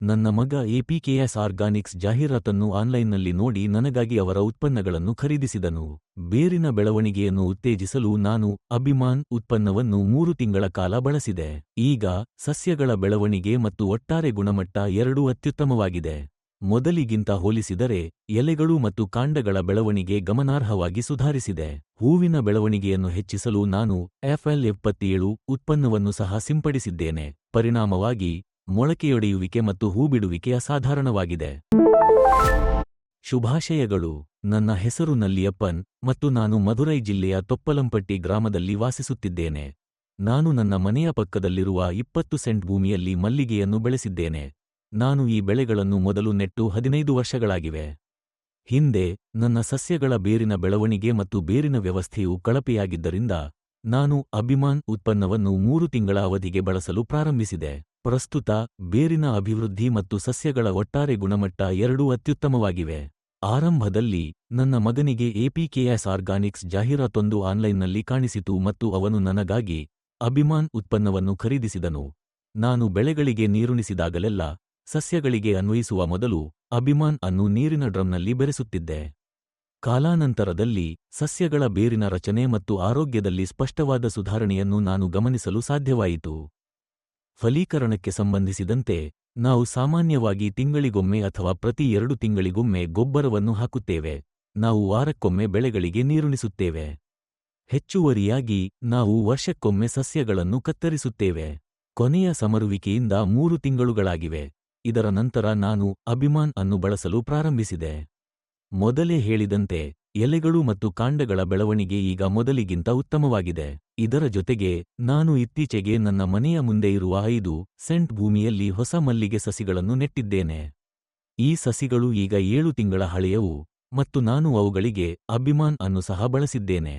ನನ್ನ ಮಗ ಎಪಿಕೆಎಸ್ ಆರ್ಗಾನಿಕ್ಸ್ ಜಾಹೀರಾತನ್ನು ಆನ್ಲೈನ್ನಲ್ಲಿ ನೋಡಿ ನನಗಾಗಿ ಅವರ ಉತ್ಪನ್ನಗಳನ್ನು ಖರೀದಿಸಿದನು. ಬೇರಿನ ಬೆಳವಣಿಗೆಯನ್ನು ಉತ್ತೇಜಿಸಲು ನಾನು ಅಭಿಮಾನ್ ಉತ್ಪನ್ನವನ್ನು 3 ತಿಂಗಳ ಕಾಲ ಬಳಸಿದೆ. ಈಗ ಸಸ್ಯಗಳ ಬೆಳವಣಿಗೆ ಮತ್ತು ಒಟ್ಟಾರೆ ಗುಣಮಟ್ಟ ಎರಡೂ ಅತ್ಯುತ್ತಮವಾಗಿದೆ. ಮೊದಲಿಗಿಂತ ಹೋಲಿಸಿದರೆ ಎಲೆಗಳು ಮತ್ತು ಕಾಂಡಗಳ ಬೆಳವಣಿಗೆ ಗಮನಾರ್ಹವಾಗಿ ಸುಧಾರಿಸಿದೆ. ಹೂವಿನ ಬೆಳವಣಿಗೆಯನ್ನು ಹೆಚ್ಚಿಸಲು ನಾನು FL77 ಉತ್ಪನ್ನವನ್ನು ಸಹ ಸಿಂಪಡಿಸಿದ್ದೇನೆ. ಪರಿಣಾಮವಾಗಿ ಮೊಳಕೆಯೊಡೆಯುವಿಕೆ ಮತ್ತು ಹೂಬಿಡುವಿಕೆ ಅಸಾಧಾರಣವಾಗಿದೆ. ಶುಭಾಶಯಗಳು. ನನ್ನ ಹೆಸರು ನಲ್ಲಿಯಪ್ಪನ್ ಮತ್ತು ನಾನು ಮಧುರೈ ಜಿಲ್ಲೆಯ ತೊಪ್ಪಲಂಪಟ್ಟಿ ಗ್ರಾಮದಲ್ಲಿ ವಾಸಿಸುತ್ತಿದ್ದೇನೆ. ನಾನು ನನ್ನ ಮನೆಯ ಪಕ್ಕದಲ್ಲಿರುವ 20 ಸೆಂಟ್ ಭೂಮಿಯಲ್ಲಿ ಮಲ್ಲಿಗೆಯನ್ನು ಬೆಳೆಸಿದ್ದೇನೆ. ನಾನು ಈ ಬೆಳೆಗಳನ್ನು ಮೊದಲು ನೆಟ್ಟು 15 ವರ್ಷಗಳಾಗಿವೆ. ಹಿಂದೆ ನನ್ನ ಸಸ್ಯಗಳ ಬೇರಿನ ಬೆಳವಣಿಗೆ ಮತ್ತು ಬೇರಿನ ವ್ಯವಸ್ಥೆಯು ಕಳಪೆಯಾಗಿದ್ದರಿಂದ ನಾನು ಅಭಿಮಾನ್ ಉತ್ಪನ್ನವನ್ನು 3 ತಿಂಗಳ ಅವಧಿಗೆ ಬಳಸಲು ಪ್ರಾರಂಭಿಸಿದೆ. ಪ್ರಸ್ತುತ ಬೇರಿನ ಅಭಿವೃದ್ಧಿ ಮತ್ತು ಸಸ್ಯಗಳ ಒಟ್ಟಾರೆ ಗುಣಮಟ್ಟ ಎರಡೂ ಅತ್ಯುತ್ತಮವಾಗಿವೆ. ಆರಂಭದಲ್ಲಿ ನನ್ನ ಮಗನಿಗೆ ಎಪಿಕೆಎಸ್ ಆರ್ಗಾನಿಕ್ಸ್ ಜಾಹೀರಾತೊಂದು ಆನ್ಲೈನ್ನಲ್ಲಿ ಕಾಣಿಸಿತು ಮತ್ತು ಅವನು ನನಗಾಗಿ ಅಭಿಮಾನ್ ಉತ್ಪನ್ನವನ್ನು ಖರೀದಿಸಿದನು. ನಾನು ಬೆಳೆಗಳಿಗೆ ನೀರುಣಿಸಿದಾಗಲೆಲ್ಲ ಸಸ್ಯಗಳಿಗೆ ಅನ್ವಯಿಸುವ ಮೊದಲು ಅಭಿಮಾನ್ ಅನ್ನು ನೀರಿನ ಡ್ರಮ್ನಲ್ಲಿ ಬೆರೆಸುತ್ತಿದ್ದೆ. ಕಾಲಾನಂತರದಲ್ಲಿ ಸಸ್ಯಗಳ ಬೇರಿನ ರಚನೆ ಮತ್ತು ಆರೋಗ್ಯದಲ್ಲಿ ಸ್ಪಷ್ಟವಾದ ಸುಧಾರಣೆಯನ್ನು ನಾನು ಗಮನಿಸಲು ಸಾಧ್ಯವಾಯಿತು. ಫಲೀಕರಣಕ್ಕೆ ಸಂಬಂಧಿಸಿದಂತೆ ನಾವು ಸಾಮಾನ್ಯವಾಗಿ ತಿಂಗಳಿಗೊಮ್ಮೆ ಅಥವಾ ಪ್ರತಿ 2 ತಿಂಗಳಿಗೊಮ್ಮೆ ಗೊಬ್ಬರವನ್ನು ಹಾಕುತ್ತೇವೆ. ನಾವು ವಾರಕ್ಕೊಮ್ಮೆ ಬೆಳೆಗಳಿಗೆ ನೀರುಣಿಸುತ್ತೇವೆ. ಹೆಚ್ಚುವರಿಯಾಗಿ ನಾವು ವರ್ಷಕ್ಕೊಮ್ಮೆ ಸಸ್ಯಗಳನ್ನು ಕತ್ತರಿಸುತ್ತೇವೆ. ಕೊನೆಯ ಸಮರುವಿಕೆಯಿಂದ 3 ತಿಂಗಳುಗಳಾಗಿವೆ. ಇದರ ನಂತರ ನಾನು ಅಭಿಮಾನ್ ಅನ್ನು ಬಳಸಲು ಪ್ರಾರಂಭಿಸಿದೆ. ಮೊದಲೇ ಹೇಳಿದಂತೆ ಎಲೆಗಳು ಮತ್ತು ಕಾಂಡಗಳ ಬೆಳವಣಿಗೆ ಈಗ ಮೊದಲಿಗಿಂತ ಉತ್ತಮವಾಗಿದೆ. ಇದರ ಜೊತೆಗೆ ನಾನು ಇತ್ತೀಚೆಗೆ ನನ್ನ ಮನೆಯ ಮುಂದೆ ಇರುವ 5 ಸೆಂಟ್ ಭೂಮಿಯಲ್ಲಿ ಹೊಸ ಮಲ್ಲಿಗೆ ಸಸಿಗಳನ್ನು ನೆಟ್ಟಿದ್ದೇನೆ. ಈ ಸಸಿಗಳು ಈಗ 7 ತಿಂಗಳ ಹಳೆಯವು ಮತ್ತು ನಾನು ಅವುಗಳಿಗೆ ಅಭಿಮಾನ್ ಅನ್ನು ಸಹ ಬಳಸಿದ್ದೇನೆ.